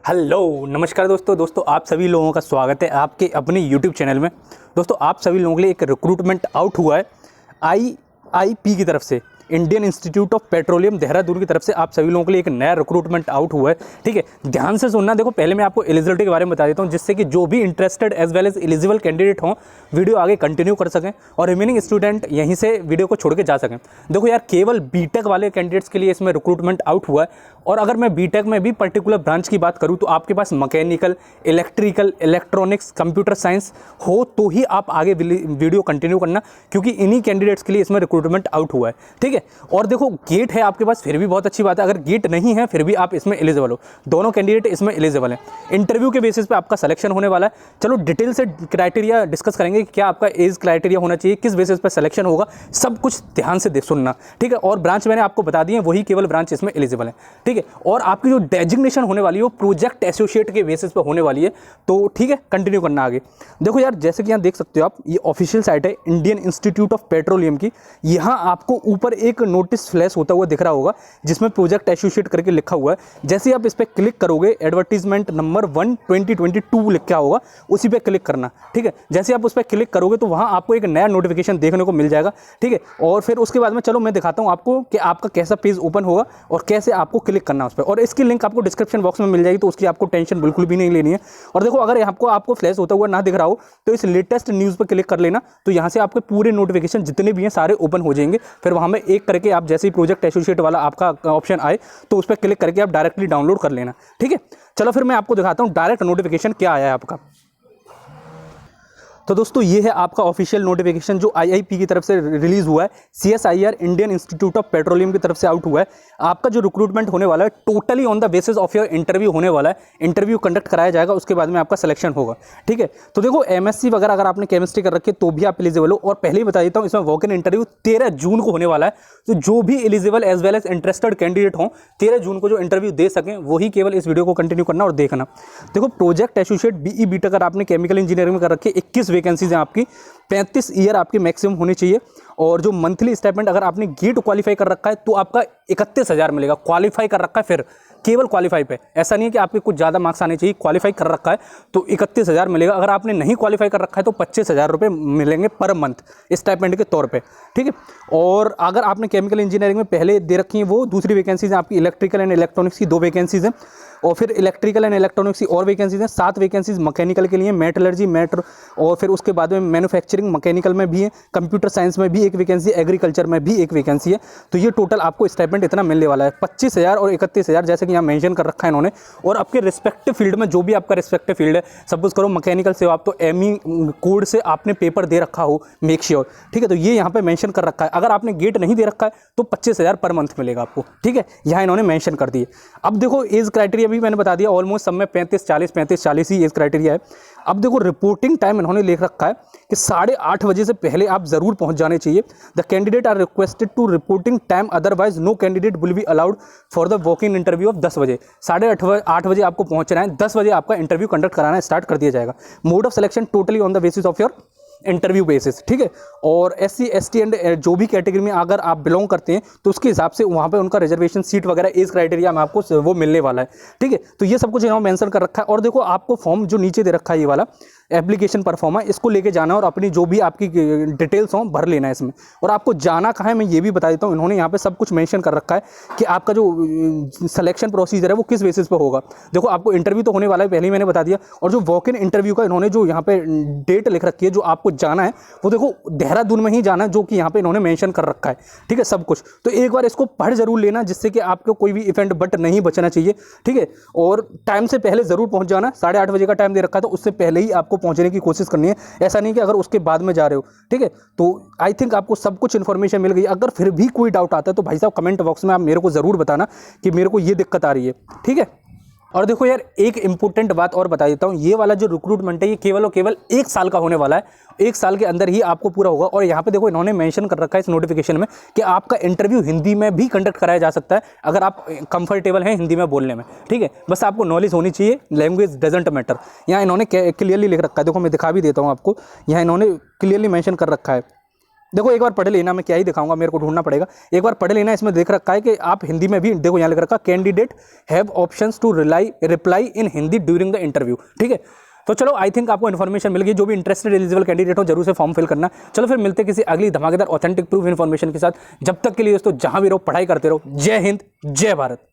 Hello नमस्कार दोस्तों आप सभी लोगों का स्वागत है आपके अपने यूट्यूब चैनल में। दोस्तों आप सभी लोगों के लिए एक रिक्रूटमेंट आउट हुआ है आईआईपी की तरफ से, Indian institute of petroleum Dehradun की तरफ से आप सभी लोगों के लिए एक नया रिक्रूटमेंट आउट हुआ है। ठीक है, ध्यान से सुनना। देखो पहले मैं आपको एलिजिबिलिटी के बारे में बता देता हूँ, जिससे कि जो भी interested as well as eligible candidate हों वीडियो आगे कंटिन्यू कर सकें और रिमेनिंग स्टूडेंट यहीं से वीडियो को छोड़ के जा सकें। देखो यार, केवल बीटेक वाले कैंडिडेट्स के लिए इसमें रिक्रूटमेंट आउट हुआ है। और अगर मैं बीटेक में भी पर्टिकुलर ब्रांच की बात करूँ तो आपके पास mechanical, electrical, electronics, computer science हो तो ही आप आगे वीडियो कंटिन्यू करना, क्योंकि इन्हीं कैंडिडेट्स के लिए इसमें रिक्रूटमेंट आउट हुआ है। ठीक है, और देखो गेट है आपके पास फिर भी बहुत अच्छी बात है। अगर गेट नहीं है फिर भी आप इसमें एलिजिबल हो, दोनों कैंडिडेट इसमें एलिजिबल हैं। इंटरव्यू के बेसिस पे आपका सिलेक्शन होने वाला है। चलो डिटेल से क्राइटेरिया डिस्कस करेंगे कि क्या आपका एज क्राइटेरिया होना चाहिए, किस बेसिस पे सिलेक्शन होगा, सब कुछ ध्यान से सुनना। ठीक है, और ब्रांच मैंने आपको बता दी है, वही केवल ब्रांच इसमें एलिजिबल है। ठीक है, और आपकी जो डेजिग्नेशन होने वाली है वो प्रोजेक्ट एसोसिएट के बेसिस पे होने वाली है। तो ठीक है, कंटिन्यू करना आगे। देखो यार, जैसे कि यहाँ देख सकते हो आप, ये ऑफिशियल साइट है इंडियन इंस्टीट्यूट ऑफ पेट्रोलियम की। यहाँ आपको ऊपर एक नोटिस फ्लैश होता हुआ दिख रहा होगा जिसमें प्रोजेक्ट एसोसिएट करके लिखा हुआ है। जैसे आप इस पर क्लिक करोगे, एडवर्टीजमेंट नंबर 1 2022 लिखा होगा, उसी पे क्लिक करना। ठीक है, जैसे आप उस पर क्लिक करोगे तो वहाँ आपको एक नया नोटिफिकेशन देखने को मिल जाएगा। ठीक है, और फिर उसके बाद में चलो मैं दिखाता हूँ आपको कि आपका कैसा पेज ओपन होगा और कैसे आपको क्लिक करना है उस पर। और इसकी लिंक आपको डिस्क्रिप्शन बॉक्स में मिल जाएगी, तो उसकी आपको टेंशन बिल्कुल भी नहीं लेनी है। और देखो, अगर आपको फ्लैश होता हुआ ना दिख रहा हो तो इस लेटेस्ट न्यूज़ पर क्लिक कर लेना, तो यहाँ से आपके पूरे नोटिफिकेशन जितने भी हैं सारे ओपन हो जाएंगे। फिर वहाँ में एक करके आप जैसे ही प्रोजेक्ट एसोसिएट वाला आपका ऑप्शन आए तो उस पर क्लिक करके आप डायरेक्टली डाउनलोड कर लेना। ठीक है, चलो फिर मैं आपको दिखाता हूँ डायरेक्ट नोटिफिकेशन क्या आया है आपका। तो दोस्तों ये है आपका ऑफिशियल नोटिफिकेशन जो आईआईपी की तरफ से रिलीज हुआ है, CSIR Indian institute of petroleum की तरफ से आउट हुआ है। आपका जो रिक्रूटमेंट होने वाला है totally on the basis of your interview होने वाला है। इंटरव्यू कंडक्ट कराया जाएगा, उसके बाद में आपका सिलेक्शन होगा। ठीक है, तो देखो एमएससी वगैरह अगर आपने केमिस्ट्री कर रखी है तो भी आप एलिजिबल हो। और पहले ही बता देता हूँ, इसमें वॉक इन इंटरव्यू 13 जून को होने वाला है। तो जो भी eligible as well as interested candidate हों 13 जून को जो इंटरव्यू दे सकें वही केवल इस वीडियो को कंटिन्यू करना और देखना। देखो प्रोजेक्ट एसोसिएट बीई बीटेक अगर आपने केमिकल इंजीनियरिंग में कर रखी है, 21 वैकेंसीज हैं आपकी, 35 ईयर आपकी मैक्सिमम होनी चाहिए। और जो मंथली स्टाइपेंड अगर आपने गेट क्वालिफाई कर रखा है तो आपका 31,000 मिलेगा। क्वालिफाई कर रखा है, फिर केवल क्वालिफाई पे, ऐसा नहीं है कि आपके कुछ ज़्यादा मार्क्स आने चाहिए। क्वालिफाई कर रखा है तो 31,000 मिलेगा। अगर आपने नहीं क्वालिफाई कर रखा है तो 25,000 रुपये मिलेंगे पर मंथ स्टाइपेंड के तौर पे। ठीक है, और अगर आपने केमिकल इंजीनियरिंग में पहले दे रखी है वो दूसरी वैकेंसीज हैं आपकी, इलेक्ट्रिकल एंड इलेक्ट्रॉनिक्स की 2 वैकेंसीज हैं, और फिर इलेक्ट्रिकल एंड इलेक्ट्रॉनिक्स की और वैकेंसीज हैं 7 वैकेंसीज मैकेनिकल के लिए, मेटलर्जी और फिर उसके बाद में मैन्युफैक्चरिंग मैकेनिकल में भी है, कंप्यूटर साइंस में भी एक वैकेंसी, एग्रीकल्चर में भी एक वैकेंसी है। तो ये टोटल आपको स्टाइपेंड इतना मिलने वाला है, 25,000 और 31,000 जैसे कि यहाँ मेंशन कर रखा है इन्होंने। और आपके रिस्पेक्टिव फील्ड में जो भी आपका रिस्पेक्टिव फील्ड है, सपोज करो मैकेनिकल से हो आप तो एमई कोड से आपने पेपर दे रखा हो, मेक श्योर। ठीक है, तो ये यहाँ पे मेंशन कर रखा है। अगर आपने गेट नहीं दे रखा है तो 25,000 पर मंथ मिलेगा आपको। ठीक है, यहाँ इन्होंने मेंशन कर दिए। अब देखो एज क्राइटेरिया भी मैंने बता दिया, ऑलमोस्ट सब में 35-40 ही एज क्राइटेरिया है। अब देखो रिपोर्टिंग टाइम इन्होंने लिख रखा है कि 8:30 बजे से पहले आप जरूर पहुंच जाने चाहिए। The candidate are requested to reporting time, otherwise no candidate will be allowed for the walk in interview of 10 बजे। 8:30 बजे आपको पहुंचना है, 10 बजे आपका इंटरव्यू कंडक्ट कराना स्टार्ट कर दिया जाएगा। Mode of selection totally on the basis of your interview basis. ठीक है, और SC ST एंड जो भी कैटेगरी में अगर आप बिलोंग करते हैं तो उसके हिसाब से वहाँ पे उनका रिजर्वेशन सीट वगैरह एज क्राइटेरिया में आपको वो मिलने वाला है। ठीक है, तो ये सब कुछ यहाँ मेंशन कर रखा है। और देखो आपको फॉर्म जो नीचे दे रखा है ये वाला एप्लीकेशन परफॉर्मा, इसको लेके जाना और अपनी जो भी आपकी डिटेल्स हों भर लेना है इसमें। और आपको जाना कहाँ है मैं ये भी बता देता हूँ, इन्होंने यहाँ पे सब कुछ मेंशन कर रखा है कि आपका जो सिलेक्शन प्रोसीजर है वो किस बेसिस पे होगा। देखो आपको इंटरव्यू तो होने वाला है, पहले ही मैंने बता दिया। और जो वॉक इन इंटरव्यू का इन्होंने जो यहाँ पे डेट लिख रखी है जो आपको जाना है, वो देखो देहरादून में ही जाना है, जो कि यहाँ पे इन्होंने मेंशन कर रखा है। ठीक है, सब कुछ तो एक बार इसको पढ़ जरूर लेना, जिससे कि आपको कोई भी इवेंट बट नहीं बचना चाहिए। ठीक है, और टाइम से पहले जरूर पहुंच जाना। 8:30 बजे का टाइम दे रखा है तो उससे पहले ही आपको पहुंचने की कोशिश करनी है, ऐसा नहीं कि अगर उसके बाद में जा रहे हो। ठीक है, तो आई थिंक आपको सब कुछ इन्फॉर्मेशन मिल गई। अगर फिर भी कोई डाउट आता है तो भाई साहब कमेंट बॉक्स में आप मेरे को जरूर बताना कि मेरे को ये दिक्कत आ रही है। ठीक है, और देखो यार एक इंपॉर्टेंट बात और बता देता हूँ, ये वाला जो रिक्रूटमेंट है ये केवल और केवल 1 साल का होने वाला है। 1 साल के अंदर ही आपको पूरा होगा। और यहाँ पे देखो इन्होंने मेंशन कर रखा है इस नोटिफिकेशन में कि आपका इंटरव्यू हिंदी में भी कंडक्ट कराया जा सकता है अगर आप कंफर्टेबल हैं हिंदी में बोलने में। ठीक है, बस आपको नॉलेज होनी चाहिए, लैंग्वेज डजेंट मैटर। यहाँ इन्होंने क्लियरली लिख रखा है, देखो मैं दिखा भी देता हूँ आपको। यहाँ इन्होंने क्लियरली मेंशन कर रखा है देखो एक बार पढ़ लेना, मैं क्या ही दिखाऊंगा, मेरे को ढूंढना पड़ेगा, एक बार पढ़ लेना। इसमें देख रखा है कि आप हिंदी में भी, देखो यहाँ लिख रखा candidate have options to reply in Hindi during the interview. ठीक है, तो चलो आई थिंक आपको इन्फॉर्मेशन मिल गई। जो भी इंटरेस्टेड एलिजिबल कैंडिडेट हो जरूर से फॉर्म फिल करना। चलो फिर मिलते किसी अगली धमाकेदार ऑथेंटिक प्रूफ इन्फॉर्मेशन के साथ। जब तक के लिए दोस्तों जहां भी रहो पढ़ाई करते रहो। जय हिंद, जय भारत।